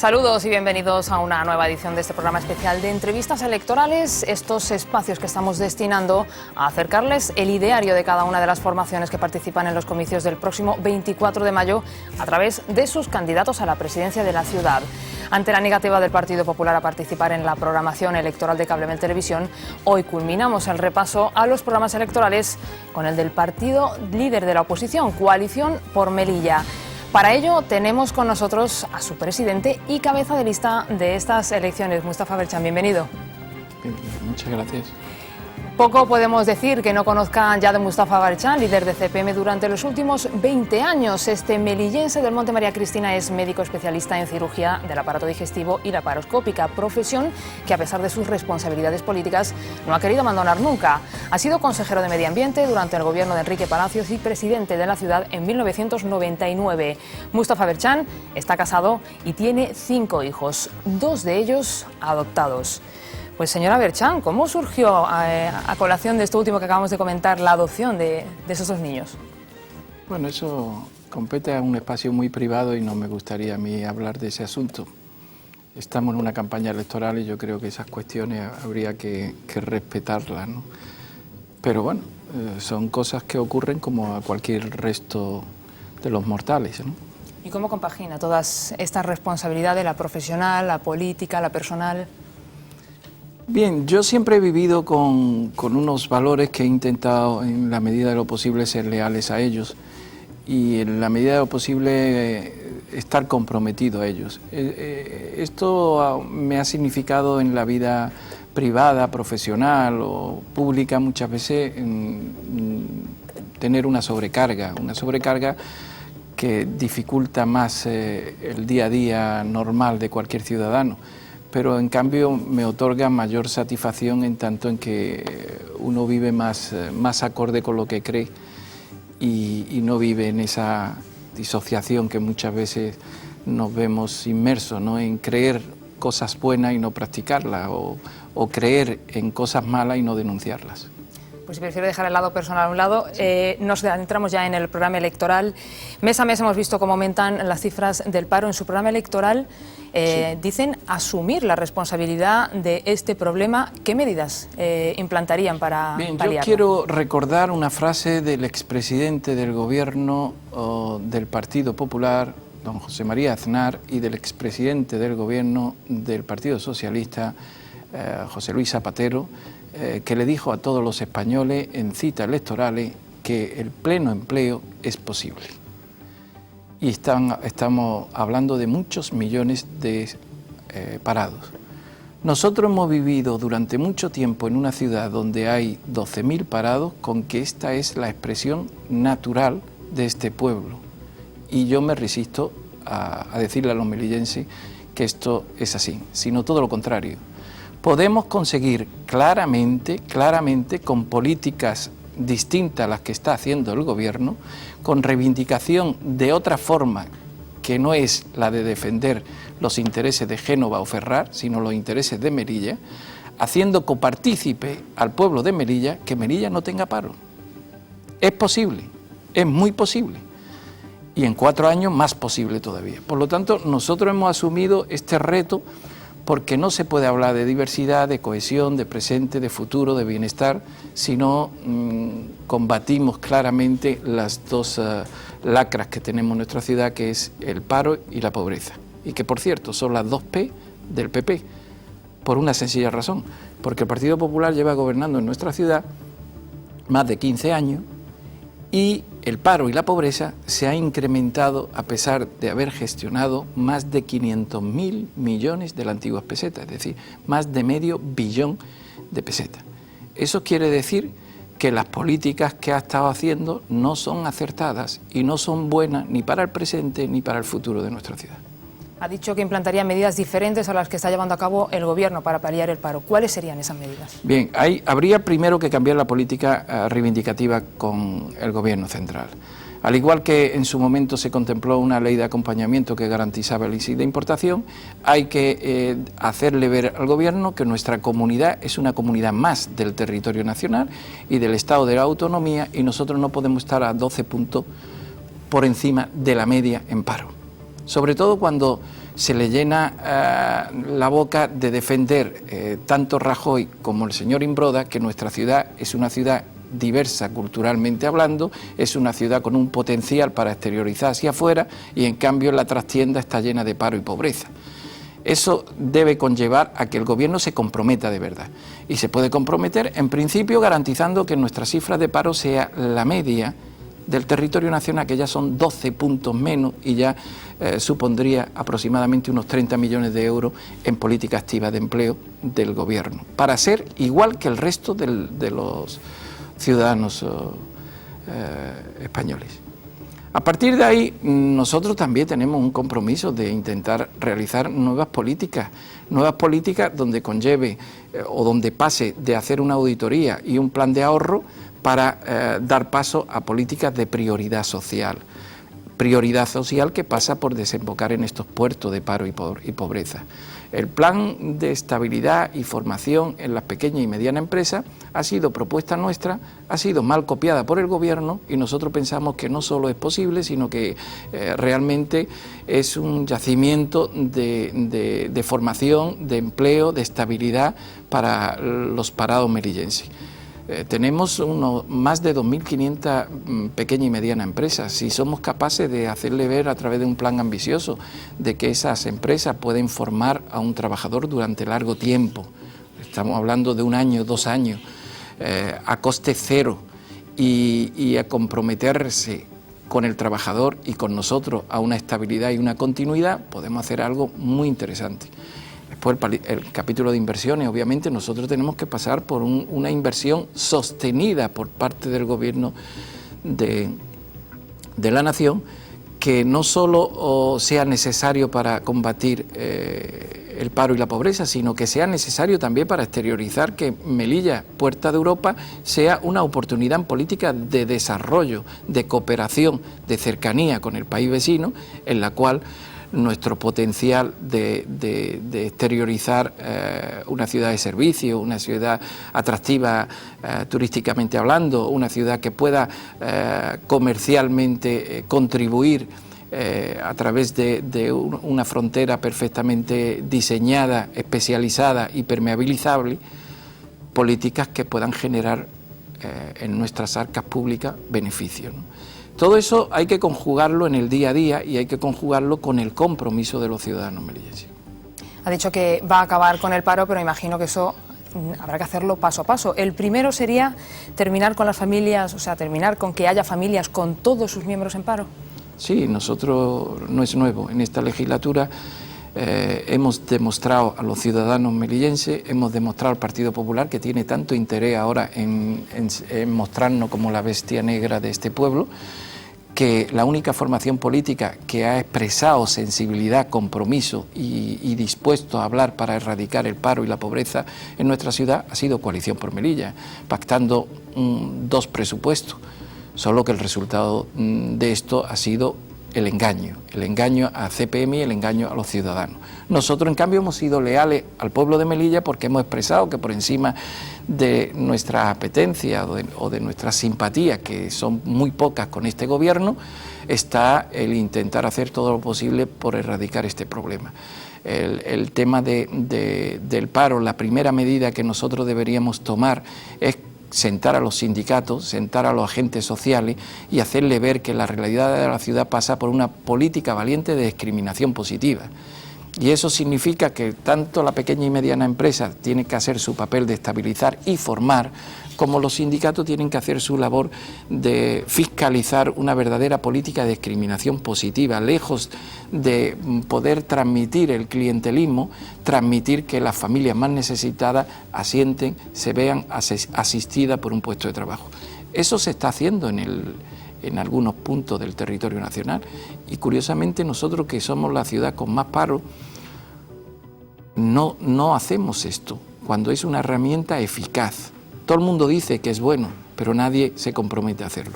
Saludos y bienvenidos a una nueva edición de este programa especial de entrevistas electorales, estos espacios que estamos destinando a acercarles el ideario de cada una de las formaciones que participan en los comicios del próximo 24 de mayo a través de sus candidatos a la presidencia de la ciudad. Ante la negativa del Partido Popular a participar en la programación electoral de Cable Mel Televisión, hoy culminamos el repaso a los programas electorales con el del partido líder de la oposición, Coalición por Melilla. Para ello tenemos con nosotros a su presidente y cabeza de lista de estas elecciones, Mustafa Berchan. Bienvenido. Muchas gracias. Poco podemos decir que no conozcan ya de Mustafa Berchan, líder de CPM durante los últimos 20 años. Este melillense del Monte María Cristina es médico especialista en cirugía del aparato digestivo y laparoscópica, profesión que a pesar de sus responsabilidades políticas no ha querido abandonar nunca. Ha sido consejero de Medio Ambiente durante el gobierno de Enrique Palacios y presidente de la ciudad en 1999. Mustafa Berchan está casado y tiene 5 hijos, 2 de ellos adoptados. Pues señora Berchan, ¿cómo surgió a colación de esto último que acabamos de comentar la adopción de esos 2 niños? Bueno, eso compete a un espacio muy privado y no me gustaría a mí hablar de ese asunto. Estamos en una campaña electoral y yo creo que esas cuestiones habría que respetarlas, ¿no? Pero bueno, son cosas que ocurren como a cualquier resto de los mortales, ¿no? ¿Y cómo compagina todas estas responsabilidades, la profesional, la política, la personal? Bien, yo siempre he vivido con unos valores que he intentado en la medida de lo posible ser leales a ellos y en la medida de lo posible estar comprometido a ellos. Esto me ha significado en la vida privada, profesional o pública muchas veces tener una sobrecarga que dificulta más el día a día normal de cualquier ciudadano. Pero en cambio me otorga mayor satisfacción en tanto en que uno vive más acorde con lo que cree y no vive en esa disociación que muchas veces nos vemos inmersos, ¿no? En creer cosas buenas y no practicarlas o creer en cosas malas y no denunciarlas. Pues si prefiero dejar el lado personal a un lado, nos adentramos ya en el programa electoral. Mes a mes hemos visto cómo aumentan las cifras del paro. En su programa electoral dicen asumir la responsabilidad de este problema. ¿Qué medidas implantarían para paliarlo? Yo quiero recordar una frase del expresidente del gobierno del Partido Popular, don José María Aznar, y del expresidente del gobierno del Partido Socialista, José Luis Zapatero, que le dijo a todos los españoles en citas electorales que el pleno empleo es posible. Y estamos hablando de muchos millones de parados. Nosotros hemos vivido durante mucho tiempo en una ciudad donde hay 12.000 parados, con que esta es la expresión natural de este pueblo. Y yo me resisto a decirle a los melillenses que esto es así, sino todo lo contrario. Podemos conseguir claramente, con políticas distintas a las que está haciendo el gobierno, con reivindicación de otra forma que no es la de defender los intereses de Génova o Ferrar, sino los intereses de Melilla, haciendo copartícipe al pueblo de Melilla que Melilla no tenga paro. Es posible, es muy posible, y en 4 años más posible todavía. Por lo tanto, nosotros hemos asumido este reto porque no se puede hablar de diversidad, de cohesión, de presente, de futuro, de bienestar, si no combatimos claramente las 2 lacras que tenemos en nuestra ciudad, que es el paro y la pobreza. Y que, por cierto, son las 2 P del PP, por una sencilla razón, porque el Partido Popular lleva gobernando en nuestra ciudad más de 15 años y el paro y la pobreza se ha incrementado a pesar de haber gestionado más de 500.000 millones de las antiguas pesetas, es decir, más de medio billón de pesetas. Eso quiere decir que las políticas que ha estado haciendo no son acertadas y no son buenas ni para el presente ni para el futuro de nuestra ciudad. Ha dicho que implantaría medidas diferentes a las que está llevando a cabo el gobierno para paliar el paro. ¿Cuáles serían esas medidas? Bien, habría primero que cambiar la política reivindicativa con el gobierno central. Al igual que en su momento se contempló una ley de acompañamiento que garantizaba el ISI de importación, hay que hacerle ver al gobierno que nuestra comunidad es una comunidad más del territorio nacional y del Estado de la autonomía, y nosotros no podemos estar a 12 puntos por encima de la media en paro. Sobre todo cuando se le llena la boca de defender tanto Rajoy como el señor Imbroda que nuestra ciudad es una ciudad diversa culturalmente hablando, es una ciudad con un potencial para exteriorizar hacia afuera y en cambio la trastienda está llena de paro y pobreza. Eso debe conllevar a que el gobierno se comprometa de verdad y se puede comprometer en principio garantizando que nuestra cifra de paro sea la media del territorio nacional, que ya son 12 puntos menos y ya supondría aproximadamente unos 30 millones de euros en política activa de empleo del gobierno, para ser igual que el resto de los ciudadanos españoles. A partir de ahí, nosotros también tenemos un compromiso de intentar realizar nuevas políticas donde conlleve o donde pase de hacer una auditoría y un plan de ahorro para dar paso a políticas de prioridad social que pasa por desembocar en estos puertos de paro y pobreza. El plan de estabilidad y formación en las pequeñas y medianas empresas ha sido propuesta nuestra, ha sido mal copiada por el gobierno y nosotros pensamos que no solo es posible, sino que realmente es un yacimiento de formación, de empleo, de estabilidad para los parados melillenses. Tenemos más de 2.500 pequeñas y medianas empresas. Si somos capaces de hacerle ver a través de un plan ambicioso de que esas empresas pueden formar a un trabajador durante largo tiempo, estamos hablando de 1 año, 2 años, a coste cero y a comprometerse con el trabajador y con nosotros a una estabilidad y una continuidad, podemos hacer algo muy interesante. Después el capítulo de inversiones, obviamente nosotros tenemos que pasar por una inversión sostenida por parte del gobierno de la nación, que no solo sea necesario para combatir el paro y la pobreza, sino que sea necesario también para exteriorizar que Melilla, puerta de Europa, sea una oportunidad en política de desarrollo, de cooperación, de cercanía con el país vecino, en la cual nuestro potencial de exteriorizar una ciudad de servicio, una ciudad atractiva turísticamente hablando, una ciudad que pueda comercialmente contribuir a través de una frontera perfectamente diseñada, especializada y permeabilizable, políticas que puedan generar en nuestras arcas públicas beneficios, ¿no? Todo eso hay que conjugarlo en el día a día y hay que conjugarlo con el compromiso de los ciudadanos melillenses. Ha dicho que va a acabar con el paro, pero imagino que eso habrá que hacerlo paso a paso. El primero sería terminar con las familias, o sea, terminar con que haya familias con todos sus miembros en paro. Sí, nosotros no es nuevo. En esta legislatura hemos demostrado a los ciudadanos melillenses, hemos demostrado al Partido Popular que tiene tanto interés ahora en mostrarnos como la bestia negra de este pueblo, que la única formación política que ha expresado sensibilidad, compromiso y dispuesto a hablar para erradicar el paro y la pobreza en nuestra ciudad ha sido Coalición por Melilla, pactando 2 presupuestos, solo que el resultado de esto ha sido el engaño a CPM y el engaño a los ciudadanos. Nosotros, en cambio, hemos sido leales al pueblo de Melilla porque hemos expresado que por encima de nuestras apetencias o de nuestras simpatías, que son muy pocas con este gobierno, está el intentar hacer todo lo posible por erradicar este problema. El tema del paro, la primera medida que nosotros deberíamos tomar es sentar a los sindicatos, sentar a los agentes sociales y hacerle ver que la realidad de la ciudad pasa por una política valiente de discriminación positiva. Y eso significa que tanto la pequeña y mediana empresa tiene que hacer su papel de estabilizar y formar, como los sindicatos tienen que hacer su labor de fiscalizar una verdadera política de discriminación positiva, lejos de poder transmitir el clientelismo, transmitir que las familias más necesitadas asienten, se vean asistidas por un puesto de trabajo. Eso se está haciendo en algunos puntos del territorio nacional y curiosamente nosotros, que somos la ciudad con más paro, no hacemos esto cuando es una herramienta eficaz. Todo el mundo dice que es bueno, pero nadie se compromete a hacerlo.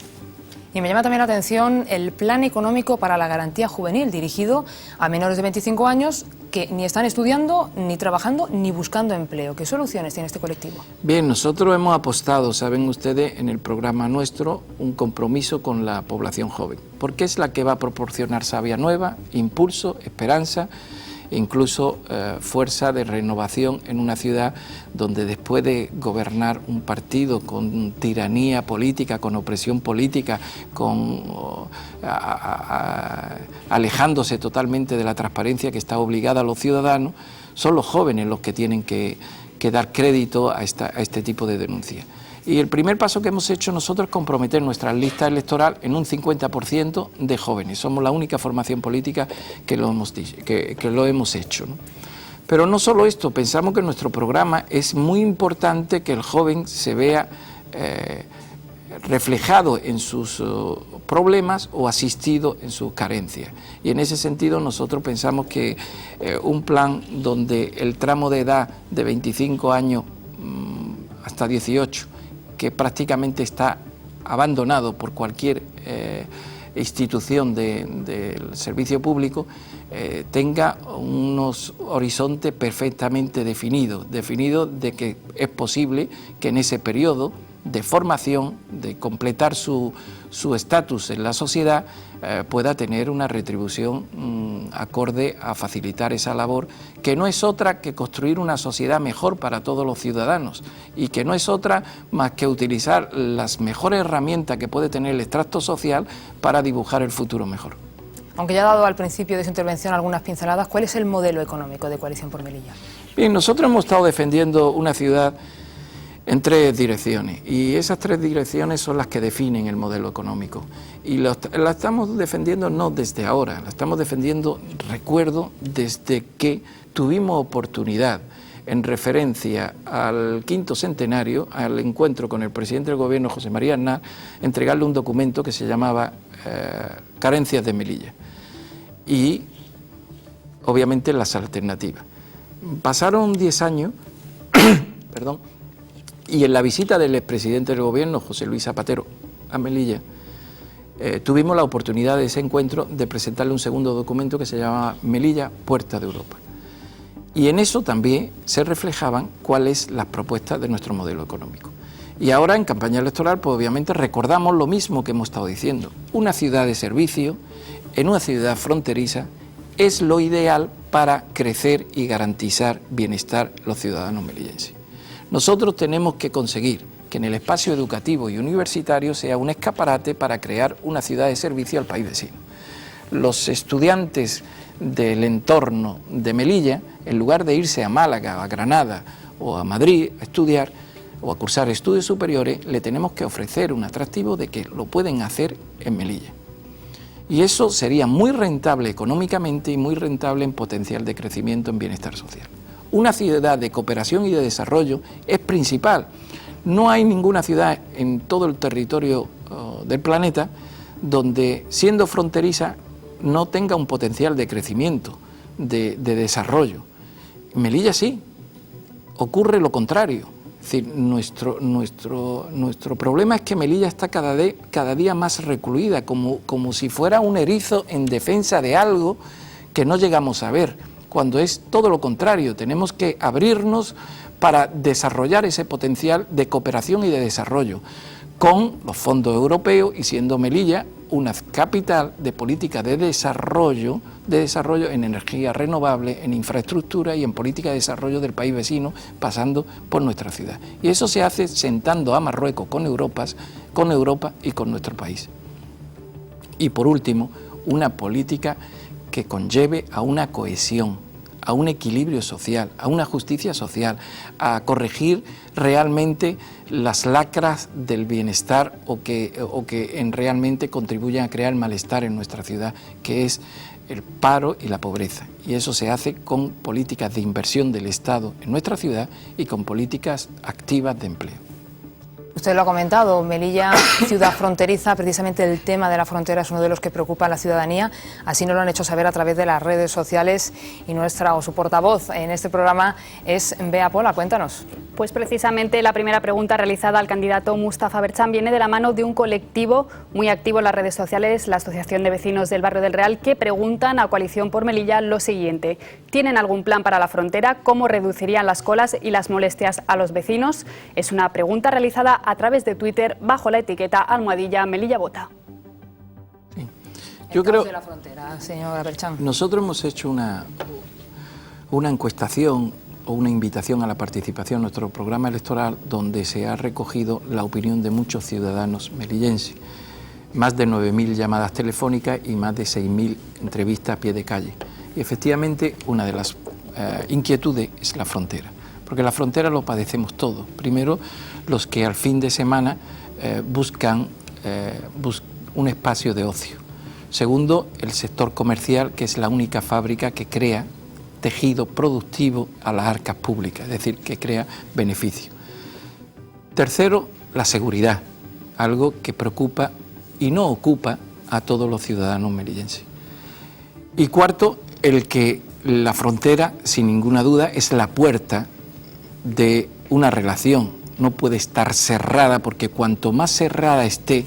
Y me llama también la atención el plan económico para la garantía juvenil, dirigido a menores de 25 años, que ni están estudiando, ni trabajando, ni buscando empleo. ¿Qué soluciones tiene este colectivo? Bien, nosotros hemos apostado, saben ustedes, en el programa nuestro, un compromiso con la población joven, porque es la que va a proporcionar savia nueva, impulso, esperanza, incluso fuerza de renovación en una ciudad donde después de gobernar un partido con tiranía política, con opresión política, alejándose totalmente de la transparencia que está obligada a los ciudadanos, son los jóvenes los que tienen que dar crédito a este tipo de denuncias. Y el primer paso que hemos hecho nosotros es comprometer nuestra lista electoral en un 50% de jóvenes. Somos la única formación política que lo hemos hecho, ¿no? Pero no solo esto, pensamos que en nuestro programa es muy importante que el joven se vea reflejado en sus problemas o asistido en sus carencias. Y en ese sentido nosotros pensamos que un plan donde el tramo de edad de 25 años hasta 18, que prácticamente está abandonado por cualquier institución del servicio público, tenga unos horizontes perfectamente definidos de que es posible que en ese periodo de formación, de completar su estatus en la sociedad, pueda tener una retribución acorde a facilitar esa labor, que no es otra que construir una sociedad mejor para todos los ciudadanos y que no es otra más que utilizar las mejores herramientas que puede tener el extracto social para dibujar el futuro mejor. Aunque ya ha dado al principio de su intervención algunas pinceladas, ¿cuál es el modelo económico de Coalición por Melilla? Bien, nosotros hemos estado defendiendo una ciudad en 3 direcciones, y esas 3 direcciones son las que definen el modelo económico, y la estamos defendiendo no desde ahora, la estamos defendiendo, recuerdo, desde que tuvimos oportunidad, en referencia al 5º centenario, al encuentro con el presidente del gobierno, José María Aznar, entregarle un documento que se llamaba Carencias de Melilla, y obviamente las alternativas. Pasaron 10 años, perdón, y en la visita del expresidente del gobierno, José Luis Zapatero, a Melilla, tuvimos la oportunidad de ese encuentro de presentarle un segundo documento que se llamaba Melilla, Puerta de Europa. Y en eso también se reflejaban cuáles las propuestas de nuestro modelo económico. Y ahora en campaña electoral, pues obviamente recordamos lo mismo que hemos estado diciendo. Una ciudad de servicio, en una ciudad fronteriza, es lo ideal para crecer y garantizar bienestar a los ciudadanos melillenses. Nosotros tenemos que conseguir que en el espacio educativo y universitario sea un escaparate para crear una ciudad de servicio al país vecino. Los estudiantes del entorno de Melilla, en lugar de irse a Málaga, a Granada o a Madrid a estudiar o a cursar estudios superiores, le tenemos que ofrecer un atractivo de que lo pueden hacer en Melilla. Y eso sería muy rentable económicamente y muy rentable en potencial de crecimiento en bienestar social. Una ciudad de cooperación y de desarrollo es principal. No hay ninguna ciudad en todo el territorio del planeta donde, siendo fronteriza, no tenga un potencial de crecimiento, de desarrollo. En Melilla sí, ocurre lo contrario. Es decir, nuestro problema es que Melilla está cada día más recluida, como si fuera un erizo en defensa de algo que no llegamos a ver, cuando es todo lo contrario. Tenemos que abrirnos para desarrollar ese potencial de cooperación y de desarrollo con los fondos europeos, y siendo Melilla una capital de política de desarrollo en energía renovable, en infraestructura y en política de desarrollo del país vecino, pasando por nuestra ciudad. Y eso se hace sentando a Marruecos con Europa y con nuestro país. Y por último, una política que conlleve a una cohesión, a un equilibrio social, a una justicia social, a corregir realmente las lacras del bienestar o que realmente contribuyan a crear malestar en nuestra ciudad, que es el paro y la pobreza. Y eso se hace con políticas de inversión del Estado en nuestra ciudad y con políticas activas de empleo. Usted lo ha comentado, Melilla, ciudad fronteriza, precisamente el tema de la frontera es uno de los que preocupa a la ciudadanía, así nos lo han hecho saber a través de las redes sociales y su portavoz en este programa es Bea Pola. Cuéntanos. Pues precisamente la primera pregunta realizada al candidato Mustafa Berchan viene de la mano de un colectivo muy activo en las redes sociales, la Asociación de Vecinos del Barrio del Real, que preguntan a Coalición por Melilla lo siguiente: ¿tienen algún plan para la frontera? ¿Cómo reducirían las colas y las molestias a los vecinos? Es una pregunta realizada a través de Twitter bajo la etiqueta @Melilla Vota. Sí. Yo creo de la frontera, señora Berchan. Nosotros hemos hecho una encuestación o una invitación a la participación en nuestro programa electoral donde se ha recogido la opinión de muchos ciudadanos melillenses. Más de 9.000 llamadas telefónicas y más de 6.000 entrevistas a pie de calle. Y efectivamente una de las inquietudes es la frontera, porque la frontera lo padecemos todos. Primero, los que al fin de semana buscan un espacio de ocio. Segundo, el sector comercial, que es la única fábrica que crea tejido productivo a las arcas públicas, es decir, que crea beneficio. Tercero, la seguridad, algo que preocupa y no ocupa a todos los ciudadanos melillenses. Y cuarto, el que la frontera, sin ninguna duda, es la puerta de una relación. No puede estar cerrada, porque cuanto más cerrada esté,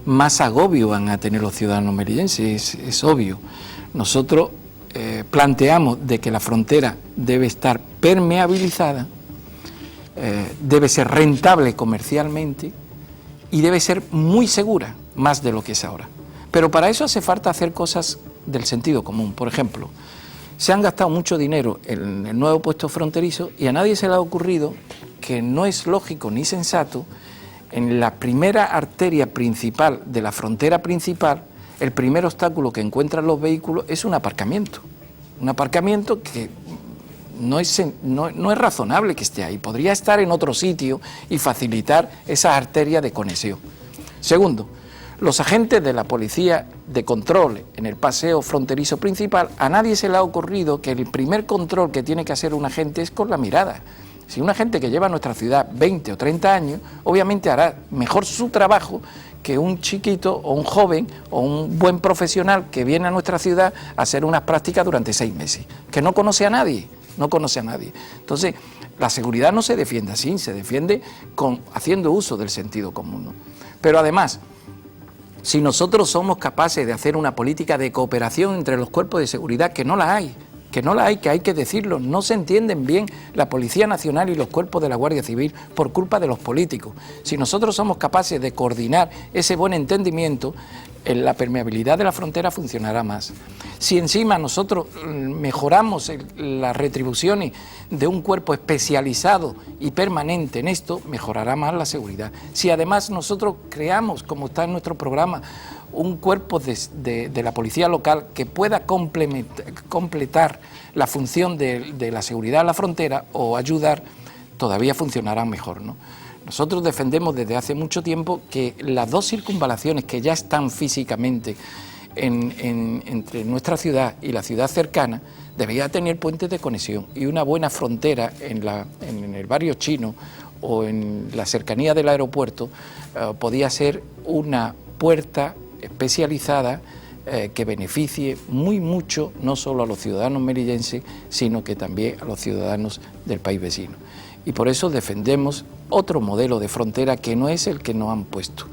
más agobio van a tener los ciudadanos melillenses, es obvio. Nosotros planteamos de que la frontera debe estar permeabilizada, debe ser rentable comercialmente y debe ser muy segura, más de lo que es ahora. Pero para eso hace falta hacer cosas del sentido común. Por ejemplo, se han gastado mucho dinero en el nuevo puesto fronterizo y a nadie se le ha ocurrido que no es lógico ni sensato en la primera arteria principal de la frontera principal. El primer obstáculo que encuentran los vehículos es un aparcamiento que no es razonable que esté ahí, podría estar en otro sitio y facilitar esa arteria de conexión. Segundo, los agentes de la policía de control en el paseo fronterizo principal, a nadie se le ha ocurrido que el primer control que tiene que hacer un agente es con la mirada. Si un agente que lleva a nuestra ciudad 20 o 30 años, obviamente hará mejor su trabajo que un chiquito o un joven o un buen profesional que viene a nuestra ciudad a hacer unas prácticas durante 6 meses, que no conoce a nadie. Entonces, la seguridad no se defiende así, se defiende haciendo uso del sentido común, ¿no? Pero además, si nosotros somos capaces de hacer una política de cooperación entre los cuerpos de seguridad, que no la hay, que hay que decirlo, no se entienden bien la Policía Nacional y los cuerpos de la Guardia Civil por culpa de los políticos. Si nosotros somos capaces de coordinar ese buen entendimiento, la permeabilidad de la frontera funcionará más. Si encima nosotros mejoramos las retribuciones de un cuerpo especializado y permanente en esto, mejorará más la seguridad. Si además nosotros creamos, como está en nuestro programa, un cuerpo de la policía local que pueda completar la función de la seguridad a la frontera o ayudar, todavía funcionará mejor, ¿no? Nosotros defendemos desde hace mucho tiempo que las dos circunvalaciones que ya están físicamente entre nuestra ciudad y la ciudad cercana debería tener puentes de conexión, y una buena frontera en el barrio chino o en la cercanía del aeropuerto podía ser una puerta especializada que beneficie mucho no solo a los ciudadanos melillenses, sino que también a los ciudadanos del país vecino. Y por eso defendemos otro modelo de frontera que no es el que nos han puesto.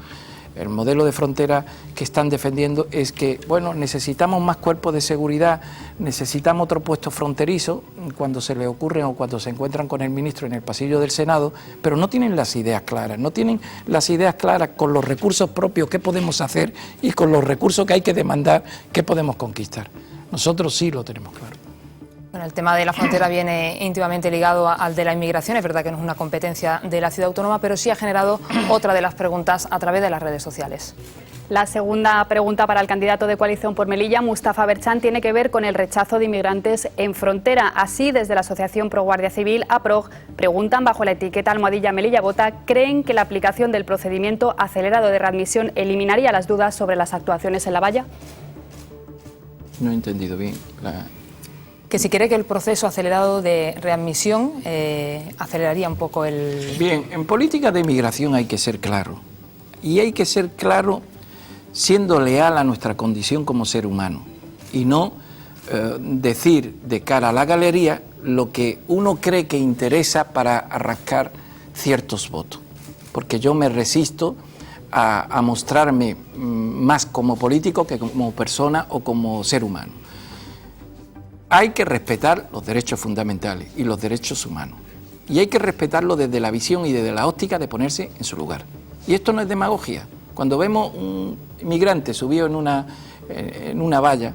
El modelo de frontera que están defendiendo es que, bueno, necesitamos más cuerpos de seguridad, necesitamos otro puesto fronterizo, cuando se le ocurren o cuando se encuentran con el ministro en el pasillo del Senado, pero no tienen las ideas claras, con los recursos propios qué podemos hacer y con los recursos que hay que demandar qué podemos conquistar. Nosotros sí lo tenemos claro. Bueno, el tema de la frontera viene íntimamente ligado al de la inmigración. Es verdad que no es una competencia de la ciudad autónoma, pero sí ha generado otra de las preguntas a través de las redes sociales. La segunda pregunta para el candidato de Coalición por Melilla, Mustafa Berchan, tiene que ver con el rechazo de inmigrantes en frontera. Así, desde la Asociación Pro Guardia Civil, APROG, preguntan bajo la etiqueta @Melilla Vota, ¿creen que la aplicación del procedimiento acelerado de readmisión eliminaría las dudas sobre las actuaciones en la valla? No he entendido bien que si cree que el proceso acelerado de readmisión aceleraría un poco el... Bien, en política de inmigración hay que ser claro, y hay que ser claro siendo leal a nuestra condición como ser humano, y no decir de cara a la galería lo que uno cree que interesa para arrancar ciertos votos, porque yo me resisto a mostrarme más como político que como persona o como ser humano. Hay que respetar los derechos fundamentales y los derechos humanos, y hay que respetarlo desde la visión y desde la óptica de ponerse en su lugar. Y esto no es demagogia. Cuando vemos un inmigrante subido en una valla,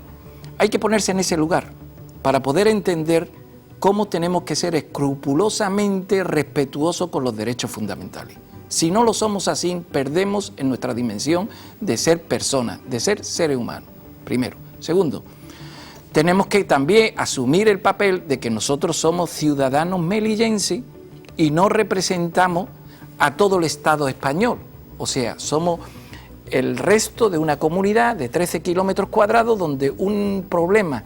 hay que ponerse en ese lugar para poder entender cómo tenemos que ser escrupulosamente respetuosos con los derechos fundamentales. Si no lo somos así, perdemos en nuestra dimensión de ser personas, de ser seres humanos, primero. Segundo, tenemos que también asumir el papel de que nosotros somos ciudadanos melillenses y no representamos a todo el Estado español. O sea, somos el resto de una comunidad de 13 kilómetros cuadrados donde un problema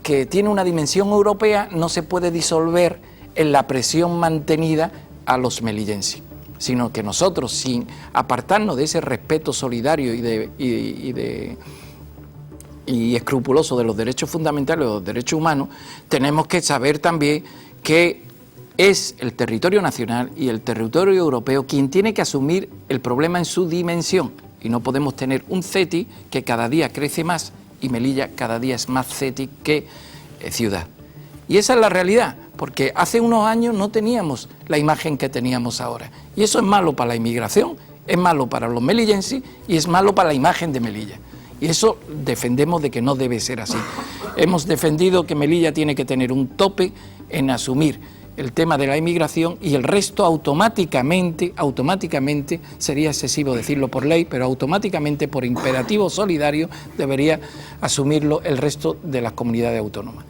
que tiene una dimensión europea no se puede disolver en la presión mantenida a los melillenses, sino que nosotros, sin apartarnos de ese respeto solidario y escrupuloso de los derechos fundamentales, de los derechos humanos, tenemos que saber también que es el territorio nacional y el territorio europeo quien tiene que asumir el problema en su dimensión, y no podemos tener un CETI que cada día crece más y Melilla cada día es más CETI que ciudad. Y esa es la realidad, porque hace unos años no teníamos la imagen que teníamos ahora, y eso es malo para la inmigración, es malo para los melillenses y es malo para la imagen de Melilla. Y eso defendemos de que no debe ser así. Hemos defendido que Melilla tiene que tener un tope en asumir el tema de la inmigración, y el resto automáticamente, sería excesivo decirlo por ley, pero automáticamente por imperativo solidario debería asumirlo el resto de las comunidades autónomas.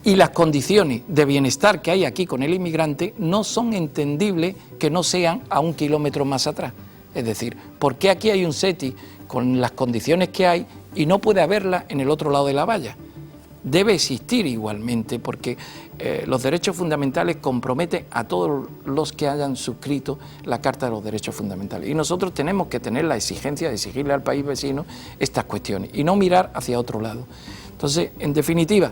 Y las condiciones de bienestar que hay aquí con el inmigrante no son entendibles que no sean a 1 kilómetro más atrás. Es decir, ¿por qué aquí hay un CETI con las condiciones que hay y no puede haberla en el otro lado de la valla? Debe existir igualmente, porque los derechos fundamentales comprometen a todos los que hayan suscrito la Carta de los Derechos Fundamentales. Y nosotros tenemos que tener la exigencia de exigirle al país vecino estas cuestiones y no mirar hacia otro lado. Entonces, en definitiva,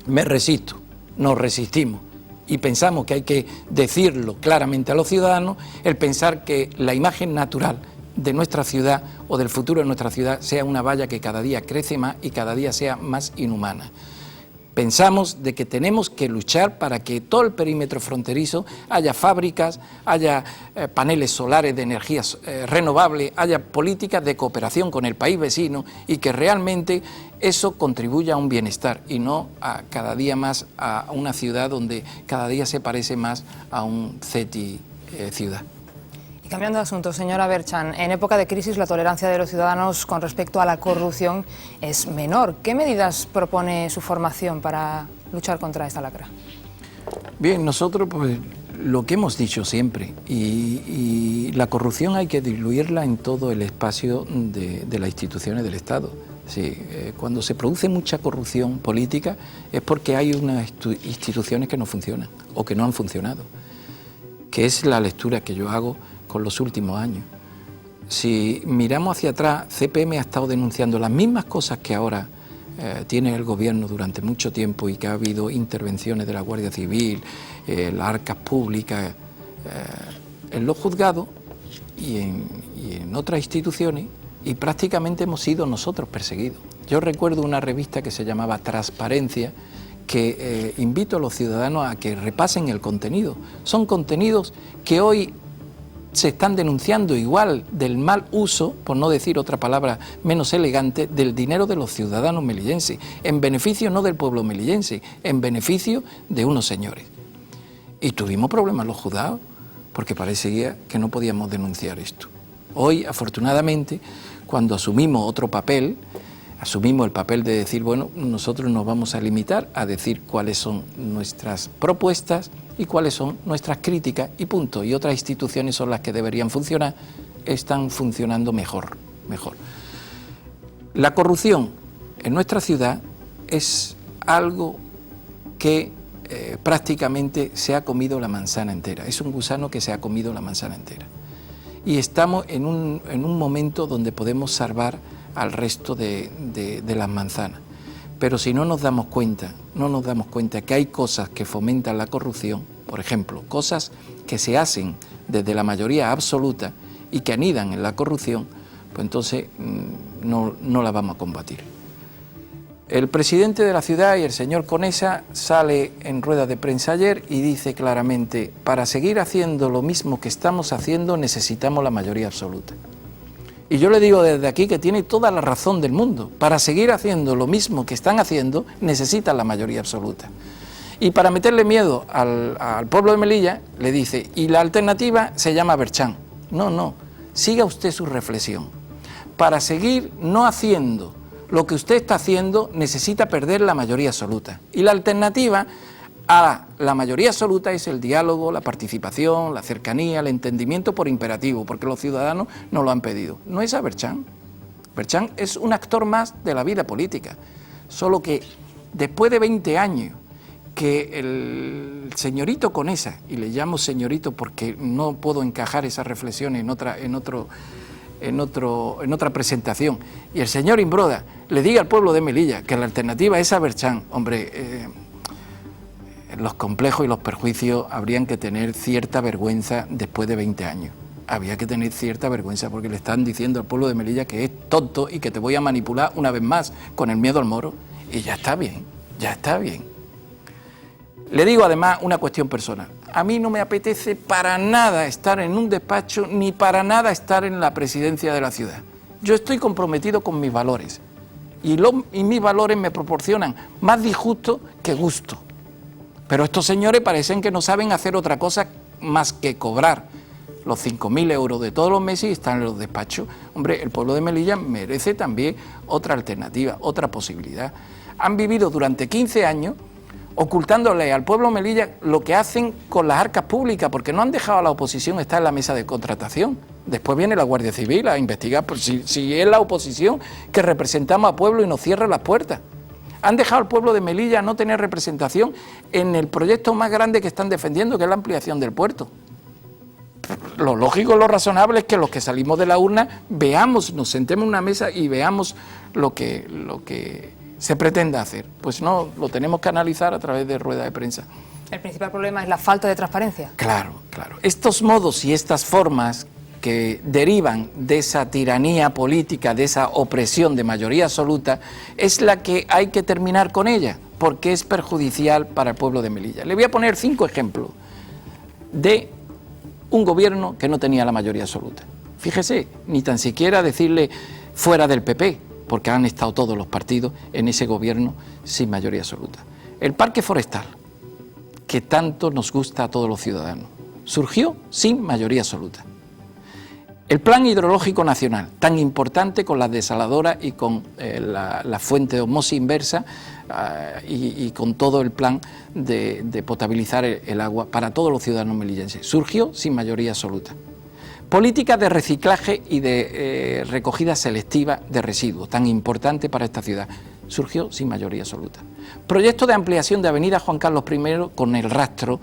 me resisto, nos resistimos y pensamos que hay que decirlo claramente a los ciudadanos, el pensar que la imagen natural de nuestra ciudad o del futuro de nuestra ciudad sea una valla que cada día crece más y cada día sea más inhumana. Pensamos de que tenemos que luchar para que todo el perímetro fronterizo haya fábricas, haya paneles solares de energías renovables, haya políticas de cooperación con el país vecino y que realmente eso contribuya a un bienestar y no a cada día más a una ciudad donde cada día se parece más a un CETI ciudad. Cambiando de asunto, señora Berchan, en época de crisis la tolerancia de los ciudadanos con respecto a la corrupción es menor. ¿Qué medidas propone su formación para luchar contra esta lacra? Bien, nosotros pues lo que hemos dicho siempre, y la corrupción hay que diluirla en todo el espacio de las instituciones del Estado. Sí, cuando se produce mucha corrupción política es porque hay unas instituciones que no funcionan o que no han funcionado, que es la lectura que yo hago con los últimos años. Si miramos hacia atrás, CPM ha estado denunciando las mismas cosas que ahora tiene el gobierno durante mucho tiempo, y que ha habido intervenciones de la Guardia Civil, las arcas públicas, en los juzgados y en otras instituciones, y prácticamente hemos sido nosotros perseguidos. Yo recuerdo una revista que se llamaba Transparencia, que invito a los ciudadanos a que repasen el contenido. Son contenidos que hoy se están denunciando igual del mal uso, por no decir otra palabra menos elegante, del dinero de los ciudadanos melillenses, en beneficio no del pueblo melillense, en beneficio de unos señores. Y tuvimos problemas los juzgados, porque parecía que no podíamos denunciar esto. Hoy, afortunadamente, cuando asumimos otro papel, asumimos el papel de decir, bueno, nosotros nos vamos a limitar a decir cuáles son nuestras propuestas y cuáles son nuestras críticas y punto. Y otras instituciones son las que deberían funcionar, están funcionando mejor. La corrupción en nuestra ciudad es algo que prácticamente se ha comido la manzana entera. Es un gusano que se ha comido la manzana entera. Y estamos en un momento donde podemos salvar al resto de las manzanas. Pero si no nos damos cuenta que hay cosas que fomentan la corrupción, por ejemplo, cosas que se hacen desde la mayoría absoluta y que anidan en la corrupción, pues entonces no la vamos a combatir. El presidente de la ciudad y el señor Conesa sale en rueda de prensa ayer y dice claramente: para seguir haciendo lo mismo que estamos haciendo necesitamos la mayoría absoluta. Y yo le digo desde aquí que tiene toda la razón del mundo. Para seguir haciendo lo mismo que están haciendo necesitan la mayoría absoluta. Y para meterle miedo al pueblo de Melilla le dice: y la alternativa se llama Berchán. No, siga usted su reflexión. Para seguir no haciendo lo que usted está haciendo necesita perder la mayoría absoluta. Y la alternativa a la mayoría absoluta es el diálogo, la participación, la cercanía, el entendimiento por imperativo, porque los ciudadanos nos lo han pedido. No es a Berchán. Berchán es un actor más de la vida política, solo que después de 20 años que el señorito Conesa, y le llamo señorito porque no puedo encajar esa reflexión en otra presentación, y el señor Imbroda le diga al pueblo de Melilla que la alternativa es a Berchán, hombre, los complejos y los perjuicios habrían que tener cierta vergüenza después de 20 años. Había que tener cierta vergüenza porque le están diciendo al pueblo de Melilla que es tonto y que te voy a manipular una vez más con el miedo al moro, y ya está bien, ya está bien. Le digo además una cuestión personal. A mí no me apetece para nada estar en un despacho ni para nada estar en la presidencia de la ciudad. Yo estoy comprometido con mis valores y mis valores me proporcionan más disgusto que gusto. Pero estos señores parecen que no saben hacer otra cosa más que cobrar los 5.000 euros de todos los meses y están en los despachos. Hombre, el pueblo de Melilla merece también otra alternativa, otra posibilidad. Han vivido durante 15 años ocultándole al pueblo de Melilla lo que hacen con las arcas públicas, porque no han dejado a la oposición estar en la mesa de contratación. Después viene la Guardia Civil a investigar si es la oposición que representamos al pueblo y nos cierra las puertas. Han dejado al pueblo de Melilla no tener representación en el proyecto más grande que están defendiendo, que es la ampliación del puerto. Lo lógico, lo razonable es que los que salimos de la urna veamos, nos sentemos en una mesa y veamos lo que se pretende hacer. Pues no, lo tenemos que analizar a través de rueda de prensa. ¿El principal problema es la falta de transparencia? Claro. Estos modos y estas formas que derivan de esa tiranía política, de esa opresión de mayoría absoluta, es la que hay que terminar con ella, porque es perjudicial para el pueblo de Melilla. Le voy a poner 5 ejemplos de un gobierno que no tenía la mayoría absoluta. Fíjese, ni tan siquiera decirle fuera del PP, porque han estado todos los partidos en ese gobierno sin mayoría absoluta. El parque forestal, que tanto nos gusta a todos los ciudadanos, surgió sin mayoría absoluta. El plan hidrológico nacional, tan importante con las desaladoras y con la fuente de osmosis inversa y con todo el plan de potabilizar el agua para todos los ciudadanos melillenses, surgió sin mayoría absoluta. Políticas de reciclaje y de recogida selectiva de residuos, tan importante para esta ciudad, surgió sin mayoría absoluta. Proyecto de ampliación de Avenida Juan Carlos I con el rastro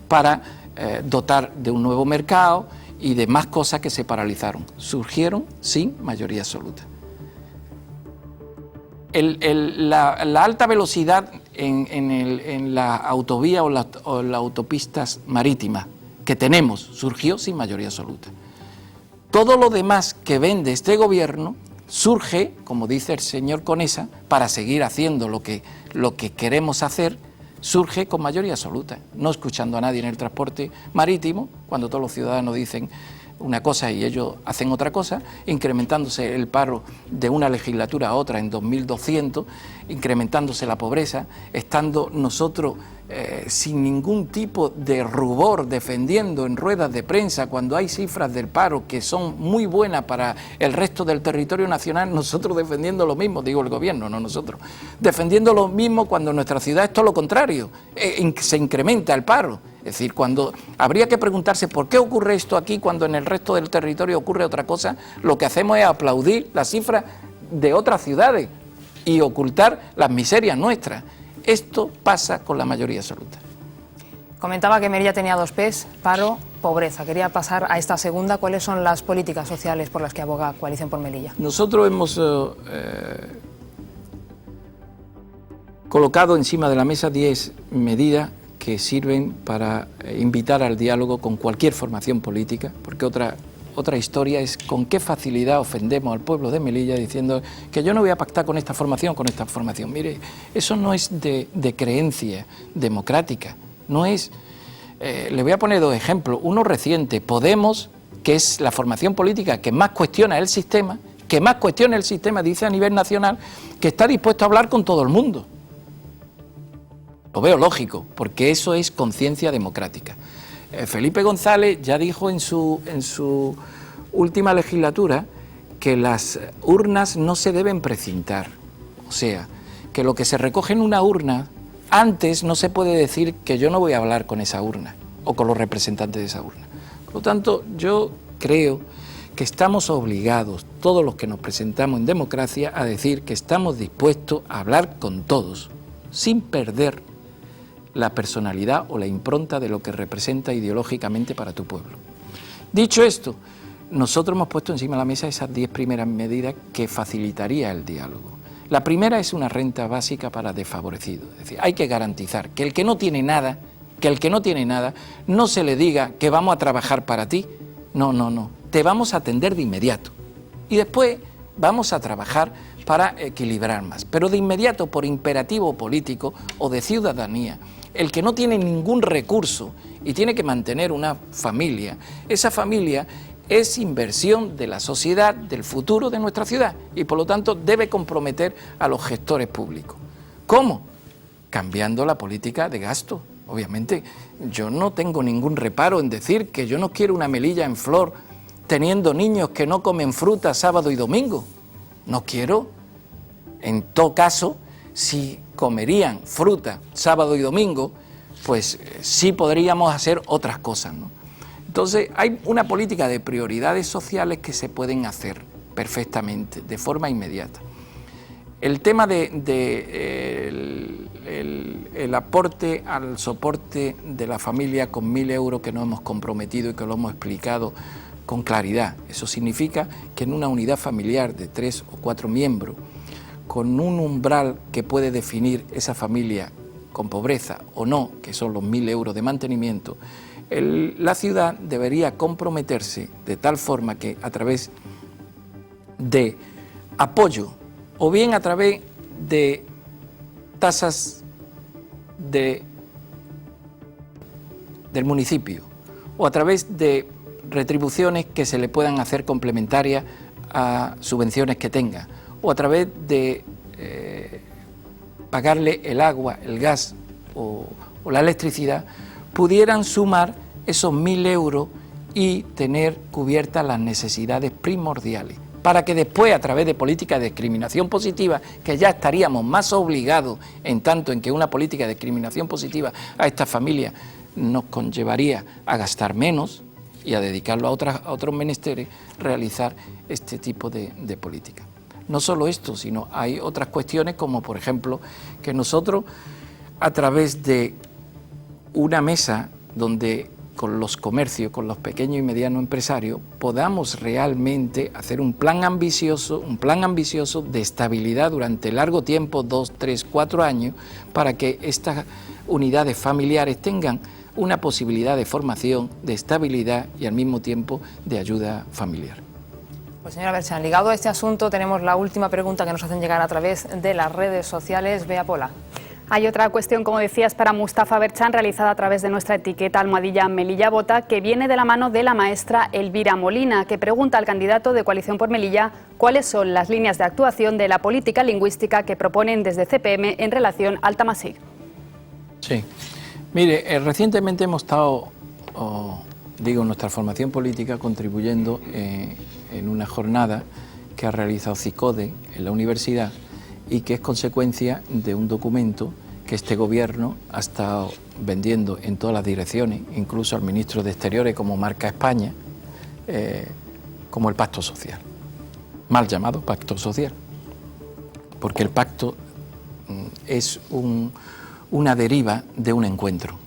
para dotar de un nuevo mercado y de más cosas que se paralizaron, surgieron sin mayoría absoluta. La alta velocidad en la autovía o las autopistas marítimas que tenemos surgió sin mayoría absoluta. Todo lo demás que vende este gobierno surge, como dice el señor Conesa, para seguir haciendo lo que queremos hacer, surge con mayoría absoluta, no escuchando a nadie en el transporte marítimo, cuando todos los ciudadanos dicen una cosa y ellos hacen otra cosa, incrementándose el paro de una legislatura a otra en 2.200, incrementándose la pobreza, estando nosotros sin ningún tipo de rubor defendiendo en ruedas de prensa cuando hay cifras del paro que son muy buenas para el resto del territorio nacional, nosotros defendiendo lo mismo, digo el gobierno, no nosotros, defendiendo lo mismo cuando en nuestra ciudad es todo lo contrario, se incrementa el paro. Es decir, cuando habría que preguntarse por qué ocurre esto aquí cuando en el resto del territorio ocurre otra cosa, lo que hacemos es aplaudir las cifras de otras ciudades y ocultar las miserias nuestras. Esto pasa con la mayoría absoluta. Comentaba que Melilla tenía 2 P's, paro, pobreza. Quería pasar a esta segunda. ¿Cuáles son las políticas sociales por las que aboga Coalición por Melilla? Nosotros hemos colocado encima de la mesa 10 medidas que sirven para invitar al diálogo con cualquier formación política, porque otra historia es con qué facilidad ofendemos al pueblo de Melilla diciendo que yo no voy a pactar con esta formación, con esta formación. Mire, eso no es de creencia democrática, no es... le voy a poner 2 ejemplos. Uno reciente, Podemos, que es la formación política que más cuestiona el sistema, dice a nivel nacional que está dispuesto a hablar con todo el mundo. Lo veo lógico, porque eso es conciencia democrática. Felipe González ya dijo en su última legislatura que las urnas no se deben precintar. O sea, que lo que se recoge en una urna, antes no se puede decir que yo no voy a hablar con esa urna o con los representantes de esa urna. Por lo tanto, yo creo que estamos obligados, todos los que nos presentamos en democracia, a decir que estamos dispuestos a hablar con todos, sin perder la personalidad o la impronta de lo que representa ideológicamente para tu pueblo. Dicho esto, nosotros hemos puesto encima de la mesa esas 10 primeras medidas que facilitaría el diálogo. La primera es una renta básica para desfavorecidos, es decir, hay que garantizar que el que no tiene nada, no se le diga que vamos a trabajar para ti, no, te vamos a atender de inmediato y después vamos a trabajar para equilibrar más, pero de inmediato por imperativo político o de ciudadanía. El que no tiene ningún recurso y tiene que mantener una familia, esa familia es inversión de la sociedad, del futuro de nuestra ciudad y por lo tanto debe comprometer a los gestores públicos. ¿Cómo? Cambiando la política de gasto. Obviamente yo no tengo ningún reparo en decir que yo no quiero una Melilla en flor teniendo niños que no comen fruta sábado y domingo. No quiero. En todo caso, si comerían fruta sábado y domingo, pues sí podríamos hacer otras cosas, ¿no? Entonces hay una política de prioridades sociales que se pueden hacer perfectamente, de forma inmediata. El tema el aporte al soporte de la familia con 1.000 euros que nos hemos comprometido y que lo hemos explicado con claridad. Eso significa que en una unidad familiar de 3 o 4 miembros, con un umbral que puede definir esa familia con pobreza o no, que son los 1.000 euros de mantenimiento, la ciudad debería comprometerse de tal forma que a través de apoyo o bien a través de tasas del municipio o a través de retribuciones que se le puedan hacer complementarias a subvenciones que tenga o a través de pagarle el agua, el gas o la electricidad, pudieran sumar esos 1.000 euros y tener cubiertas las necesidades primordiales, para que después, a través de políticas de discriminación positiva, que ya estaríamos más obligados, en tanto en que una política de discriminación positiva a estas familias nos conllevaría a gastar menos y a dedicarlo a otros menesteres, realizar este tipo de política. No solo esto, sino hay otras cuestiones como, por ejemplo, que nosotros, a través de una mesa donde con los comercios, con los pequeños y medianos empresarios, podamos realmente hacer un plan ambicioso de estabilidad durante largo tiempo, 2, 3, 4 años, para que estas unidades familiares tengan una posibilidad de formación, de estabilidad y al mismo tiempo de ayuda familiar. Pues señora Berchan, ligado a este asunto tenemos la última pregunta que nos hacen llegar a través de las redes sociales. Bea Pola. Hay otra cuestión, como decías, para Mustafa Berchan, realizada a través de nuestra etiqueta almohadilla Melilla Vota, que viene de la mano de la maestra Elvira Molina, que pregunta al candidato de Coalición por Melilla cuáles son las líneas de actuación de la política lingüística que proponen desde CPM en relación al Tamasig. Sí, mire, recientemente hemos estado, nuestra formación política contribuyendo en una jornada que ha realizado CICODE en la universidad y que es consecuencia de un documento que este gobierno ha estado vendiendo en todas las direcciones, incluso al ministro de Exteriores como marca España, como el pacto social, mal llamado pacto social, porque el pacto es una deriva de un encuentro.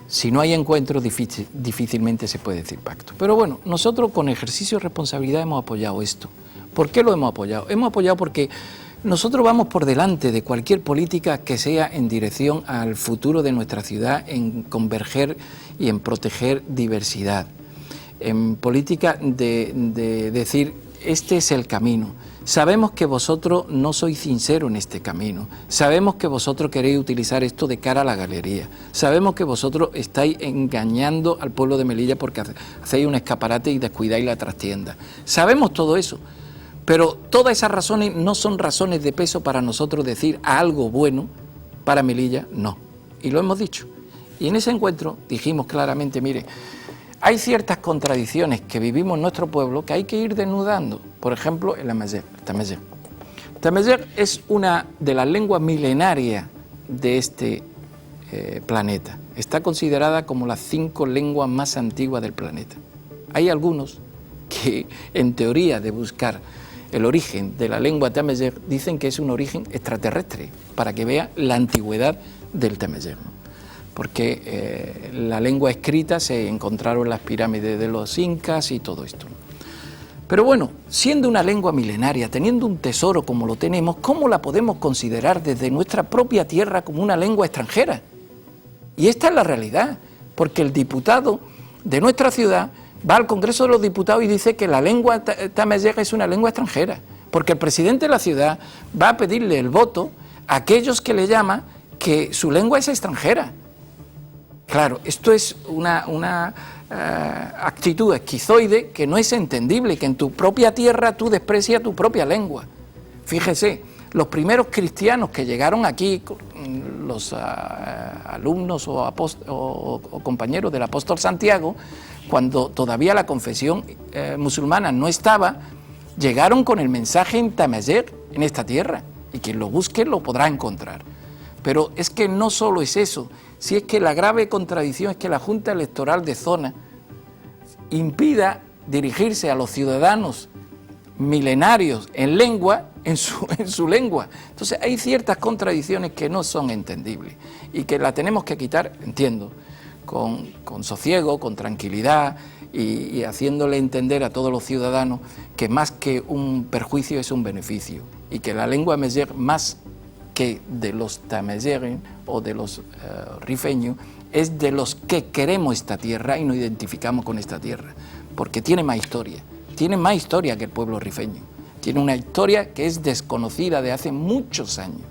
Si no hay encuentro, difícilmente se puede decir pacto. Pero bueno, nosotros con ejercicio de responsabilidad hemos apoyado esto. ¿Por qué lo hemos apoyado? Hemos apoyado porque nosotros vamos por delante de cualquier política que sea en dirección al futuro de nuestra ciudad, en converger y en proteger diversidad. En política de decir, este es el camino. Sabemos que vosotros no sois sinceros en este camino. Sabemos que vosotros queréis utilizar esto de cara a la galería. Sabemos que vosotros estáis engañando al pueblo de Melilla porque hacéis un escaparate y descuidáis la trastienda. Sabemos todo eso. Pero todas esas razones no son razones de peso para nosotros decir a algo bueno para Melilla, no. Y lo hemos dicho. Y en ese encuentro dijimos claramente, mire, hay ciertas contradicciones que vivimos en nuestro pueblo que hay que ir desnudando. Por ejemplo, el tamazight. El tamazight es una de las lenguas milenarias de este planeta. Está considerada como las 5 lenguas más antiguas del planeta. Hay algunos que, en teoría de buscar el origen de la lengua tamazight, dicen que es un origen extraterrestre, para que vea la antigüedad del tamazight, ¿no? Porque la lengua escrita se encontraron en las pirámides de los incas y todo esto. Pero bueno, siendo una lengua milenaria, teniendo un tesoro como lo tenemos, ¿cómo la podemos considerar desde nuestra propia tierra como una lengua extranjera? Y esta es la realidad, porque el diputado de nuestra ciudad va al Congreso de los Diputados y dice que la lengua tamazight es una lengua extranjera, porque el presidente de la ciudad va a pedirle el voto a aquellos que le llaman que su lengua es extranjera. Claro, esto es una actitud esquizoide que no es entendible, que en tu propia tierra tú desprecias tu propia lengua. Fíjese, los primeros cristianos que llegaron aquí, los alumnos o compañeros del apóstol Santiago, cuando todavía la confesión musulmana no estaba, llegaron con el mensaje en tamazight en esta tierra, y quien lo busque lo podrá encontrar. Pero es que no solo es eso, si es que la grave contradicción es que la Junta Electoral de Zona impida dirigirse a los ciudadanos milenarios en lengua, en su lengua. Entonces hay ciertas contradicciones que no son entendibles y que las tenemos que quitar, entiendo, con sosiego, con tranquilidad y haciéndole entender a todos los ciudadanos que más que un perjuicio es un beneficio y que la lengua tamazight, más que de los tamazight o de los rifeños, es de los que queremos esta tierra y nos identificamos con esta tierra, porque tiene más historia que el pueblo rifeño, tiene una historia que es desconocida de hace muchos años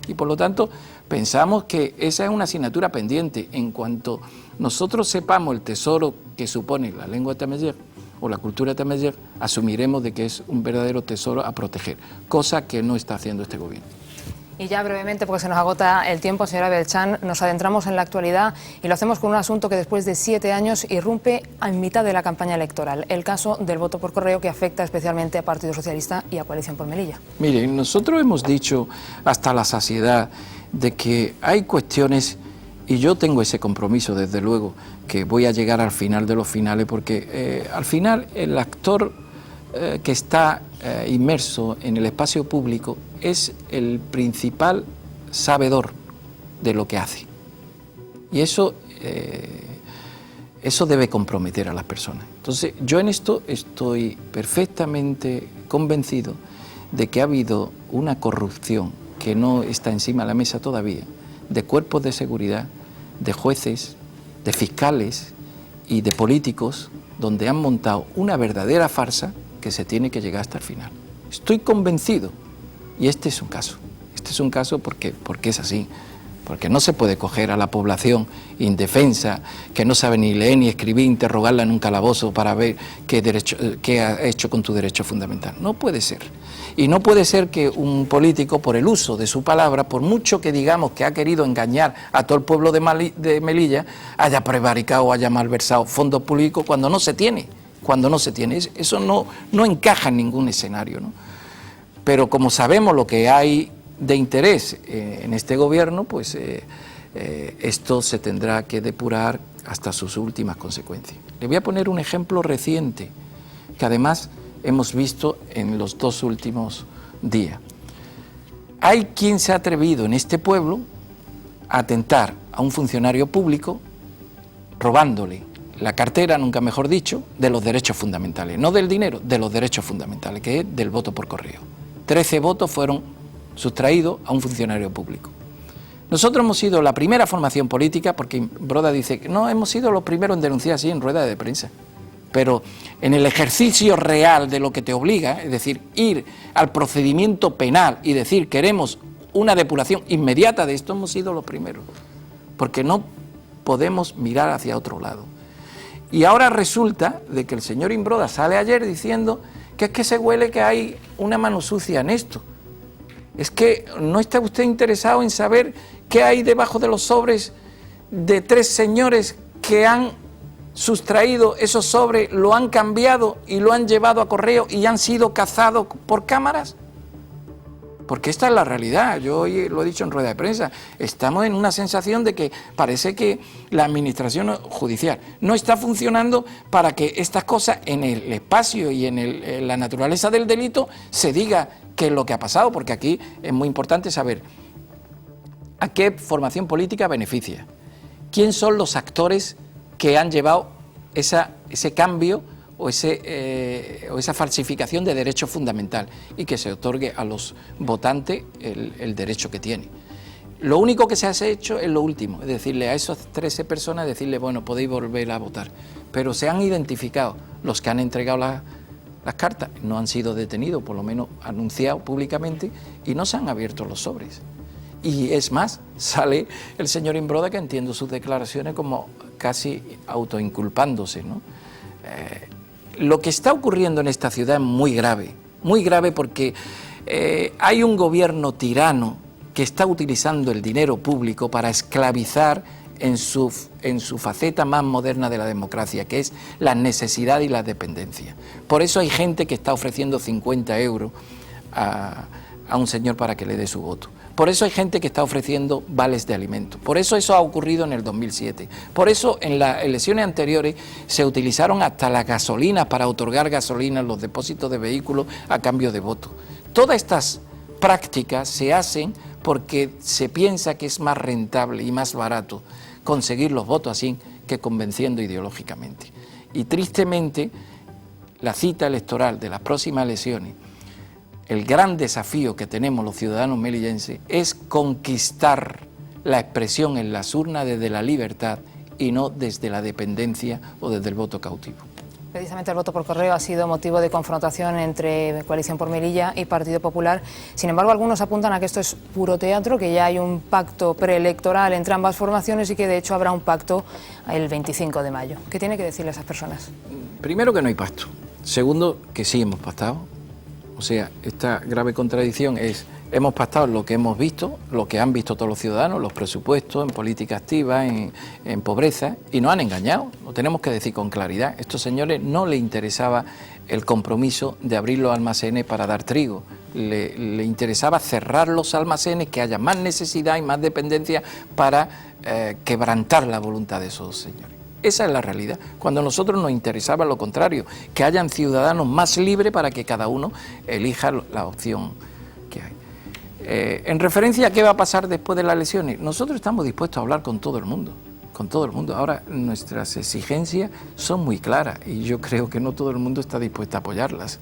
y por lo tanto pensamos que esa es una asignatura pendiente. En cuanto nosotros sepamos el tesoro que supone la lengua tamazight o la cultura tamazight, asumiremos de que es un verdadero tesoro a proteger, cosa que no está haciendo este gobierno. Y ya brevemente, porque se nos agota el tiempo, señora Beltrán, nos adentramos en la actualidad y lo hacemos con un asunto que después de 7 años irrumpe en mitad de la campaña electoral, el caso del voto por correo que afecta especialmente a Partido Socialista y a Coalición por Melilla. Mire, nosotros hemos dicho hasta la saciedad de que hay cuestiones, y yo tengo ese compromiso desde luego, que voy a llegar al final de los finales, porque al final el actor que está inmerso en el espacio público es el principal sabedor de lo que hace. Y eso debe comprometer a las personas. Entonces, yo en esto estoy perfectamente convencido de que ha habido una corrupción que no está encima de la mesa todavía, de cuerpos de seguridad, de jueces, de fiscales y de políticos, donde han montado una verdadera farsa que se tiene que llegar hasta el final. Estoy convencido, y este es un caso. Este es un caso porque es así, porque no se puede coger a la población indefensa, que no sabe ni leer ni escribir, interrogarla en un calabozo para ver qué ha hecho con tu derecho fundamental. No puede ser. Y no puede ser que un político, por el uso de su palabra, por mucho que digamos que ha querido engañar a todo el pueblo de Melilla, haya prevaricado o haya malversado fondos públicos cuando no se tiene. Eso no encaja en ningún escenario, ¿no? Pero como sabemos lo que hay de interés en este gobierno, pues esto se tendrá que depurar hasta sus últimas consecuencias. Le voy a poner un ejemplo reciente, que además hemos visto en los 2 últimos días. Hay quien se ha atrevido en este pueblo atentar a un funcionario público robándole la cartera, nunca mejor dicho, de los derechos fundamentales, no del dinero, de los derechos fundamentales, que es del voto por correo. 13 votos fueron sustraídos a un funcionario público. Nosotros hemos sido la primera formación política, porque Imbroda dice que no, hemos sido los primeros en denunciar así en rueda de prensa, pero en el ejercicio real de lo que te obliga, es decir, ir al procedimiento penal y decir queremos una depuración inmediata de esto, hemos sido los primeros, porque no podemos mirar hacia otro lado. Y ahora resulta de que el señor Imbroda sale ayer diciendo que es que se huele que hay una mano sucia en esto. Es que no está usted interesado en saber qué hay debajo de los sobres de 3 señores que han sustraído esos sobres, lo han cambiado y lo han llevado a correo y han sido cazados por cámaras. Porque esta es la realidad, yo hoy lo he dicho en rueda de prensa, estamos en una sensación de que parece que la administración judicial no está funcionando para que estas cosas en el espacio y en la naturaleza del delito se diga qué es lo que ha pasado, porque aquí es muy importante saber a qué formación política beneficia, quién son los actores que han llevado ese cambio o esa falsificación de derecho fundamental y que se otorgue a los votantes el derecho que tienen. Lo único que se ha hecho es lo último, es decirle a esas 13 personas, decirle, bueno, podéis volver a votar, pero se han identificado los que han entregado las cartas, no han sido detenidos, por lo menos anunciados públicamente, y no se han abierto los sobres. Y es más, sale el señor Imbroda, que entiendo sus declaraciones como casi autoinculpándose, ¿no? Lo que está ocurriendo en esta ciudad es muy grave porque hay un gobierno tirano que está utilizando el dinero público para esclavizar en su faceta más moderna de la democracia, que es la necesidad y la dependencia. Por eso hay gente que está ofreciendo 50 euros a un señor para que le dé su voto. Por eso hay gente que está ofreciendo vales de alimentos. Por eso ha ocurrido en el 2007. Por eso en las elecciones anteriores se utilizaron hasta las gasolinas para otorgar gasolina en los depósitos de vehículos a cambio de votos. Todas estas prácticas se hacen porque se piensa que es más rentable y más barato conseguir los votos así que convenciendo ideológicamente. Y tristemente la cita electoral de las próximas elecciones, el gran desafío que tenemos los ciudadanos melillenses es conquistar la expresión en las urnas desde la libertad y no desde la dependencia o desde el voto cautivo. Precisamente el voto por correo ha sido motivo de confrontación entre Coalición por Melilla y Partido Popular. Sin embargo, algunos apuntan a que esto es puro teatro, que ya hay un pacto preelectoral entre ambas formaciones y que de hecho habrá un pacto el 25 de mayo. ¿Qué tiene que decirle a esas personas? Primero, que no hay pacto. Segundo, que sí hemos pactado. O sea, esta grave contradicción es, hemos pactado lo que hemos visto, lo que han visto todos los ciudadanos, los presupuestos, en política activa, en pobreza, y nos han engañado, lo tenemos que decir con claridad. A estos señores no les interesaba el compromiso de abrir los almacenes para dar trigo, le interesaba cerrar los almacenes, que haya más necesidad y más dependencia para quebrantar la voluntad de esos señores. Esa es la realidad, cuando a nosotros nos interesaba lo contrario, que hayan ciudadanos más libres para que cada uno elija la opción que hay. En referencia a qué va a pasar después de las elecciones, nosotros estamos dispuestos a hablar con todo el mundo. Ahora nuestras exigencias son muy claras y yo creo que no todo el mundo está dispuesto a apoyarlas.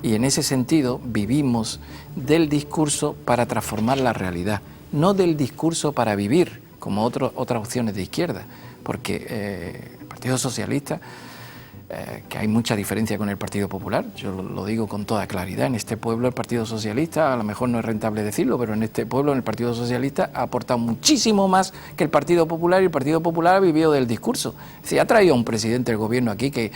Y en ese sentido vivimos del discurso para transformar la realidad, no del discurso para vivir, como otras opciones de izquierda. Porque el Partido Socialista, que hay mucha diferencia con el Partido Popular, yo lo digo con toda claridad, en este pueblo el Partido Socialista, a lo mejor no es rentable decirlo, pero en este pueblo el Partido Socialista ha aportado muchísimo más que el Partido Popular, y el Partido Popular ha vivido del discurso. Se ha traído a un presidente del gobierno aquí que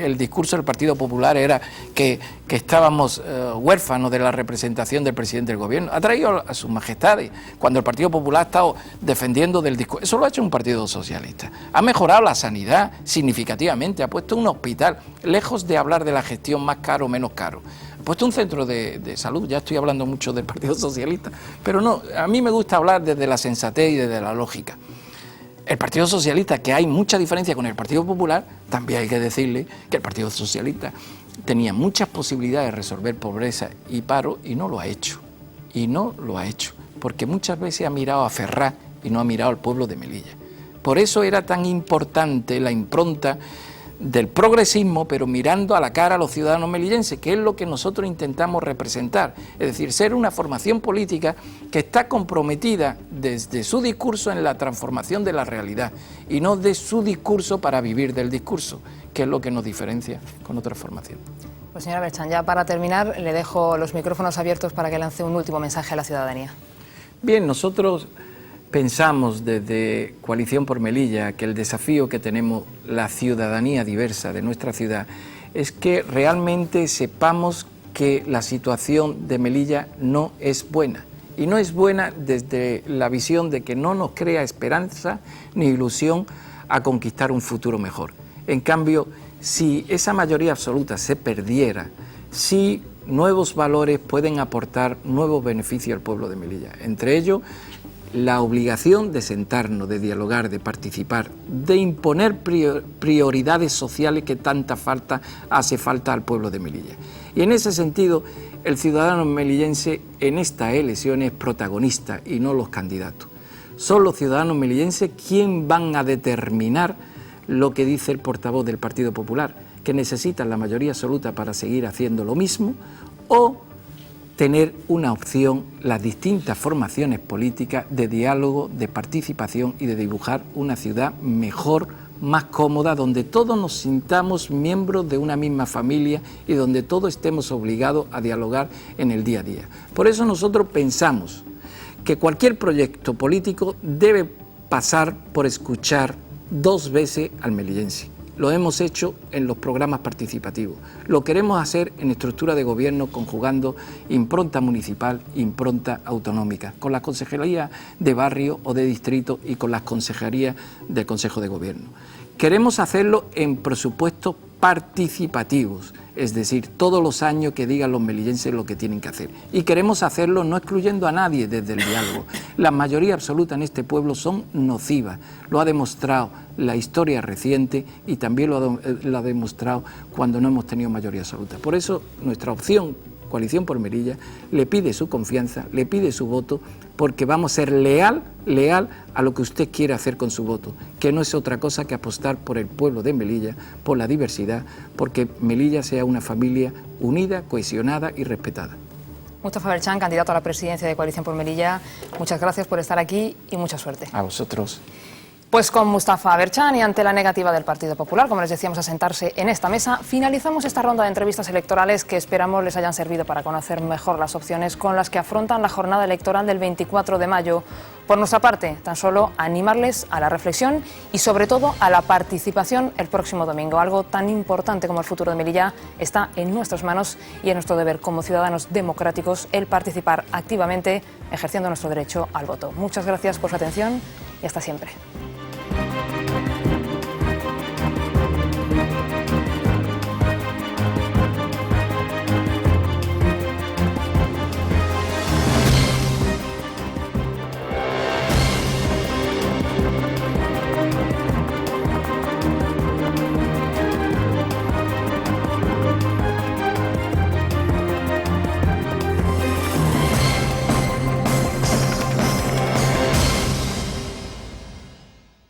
el discurso del Partido Popular era que estábamos huérfanos de la representación del presidente del gobierno. Ha traído a sus majestades, cuando el Partido Popular ha estado defendiendo del discurso. Eso lo ha hecho un Partido Socialista. Ha mejorado la sanidad significativamente, ha puesto un hospital, lejos de hablar de la gestión más caro o menos caro. Ha puesto un centro de salud, ya estoy hablando mucho del Partido Socialista, pero no, a mí me gusta hablar desde la sensatez y desde la lógica. El Partido Socialista, que hay mucha diferencia con el Partido Popular, también hay que decirle que el Partido Socialista tenía muchas posibilidades de resolver pobreza y paro y no lo ha hecho. porque muchas veces ha mirado a Ferraz y no ha mirado al pueblo de Melilla. Por eso era tan importante la impronta del progresismo, pero mirando a la cara a los ciudadanos melillenses, que es lo que nosotros intentamos representar, es decir, ser una formación política que está comprometida desde su discurso en la transformación de la realidad y no de su discurso para vivir del discurso, que es lo que nos diferencia con otras formaciones. Pues señora Berchan, ya para terminar le dejo los micrófonos abiertos para que lance un último mensaje a la ciudadanía. Bien, nosotros pensamos desde Coalición por Melilla que el desafío que tenemos la ciudadanía diversa de nuestra ciudad es que realmente sepamos que la situación de Melilla no es buena. Y no es buena desde la visión de que no nos crea esperanza ni ilusión a conquistar un futuro mejor. En cambio, si esa mayoría absoluta se perdiera, si nuevos valores pueden aportar nuevos beneficios al pueblo de Melilla. Entre ellos, la obligación de sentarnos, de dialogar, de participar, de imponer prioridades sociales que tanta falta hace falta al pueblo de Melilla. Y en ese sentido, el ciudadano melillense en estas elecciones es protagonista y no los candidatos. Son los ciudadanos melillenses quienes van a determinar lo que dice el portavoz del Partido Popular, que necesitan la mayoría absoluta para seguir haciendo lo mismo, o tener una opción, las distintas formaciones políticas de diálogo, de participación y de dibujar una ciudad mejor, más cómoda, donde todos nos sintamos miembros de una misma familia y donde todos estemos obligados a dialogar en el día a día. Por eso nosotros pensamos que cualquier proyecto político debe pasar por escuchar 2 veces al melillense. Lo hemos hecho en los programas participativos. Lo queremos hacer en estructura de gobierno conjugando impronta municipal, impronta autonómica, con la consejería de barrio o de distrito y con las consejerías del Consejo de Gobierno. Queremos hacerlo en presupuestos participativos, es decir, todos los años que digan los melillenses lo que tienen que hacer. Y queremos hacerlo no excluyendo a nadie desde el diálogo. La mayoría absoluta en este pueblo son nocivas, lo ha demostrado la historia reciente y también lo ha demostrado cuando no hemos tenido mayoría absoluta. Por eso nuestra opción, Coalición por Melilla, le pide su confianza, le pide su voto, porque vamos a ser leal a lo que usted quiere hacer con su voto, que no es otra cosa que apostar por el pueblo de Melilla, por la diversidad, porque Melilla sea una familia unida, cohesionada y respetada. Mustafa Berchan, candidato a la presidencia de Coalición por Melilla, muchas gracias por estar aquí y mucha suerte. A vosotros. Pues con Mustafa Berchan y ante la negativa del Partido Popular, como les decíamos, a sentarse en esta mesa, finalizamos esta ronda de entrevistas electorales que esperamos les hayan servido para conocer mejor las opciones con las que afrontan la jornada electoral del 24 de mayo. Por nuestra parte, tan solo animarles a la reflexión y sobre todo a la participación el próximo domingo. Algo tan importante como el futuro de Melilla está en nuestras manos y es nuestro deber como ciudadanos democráticos el participar activamente ejerciendo nuestro derecho al voto. Muchas gracias por su atención y hasta siempre.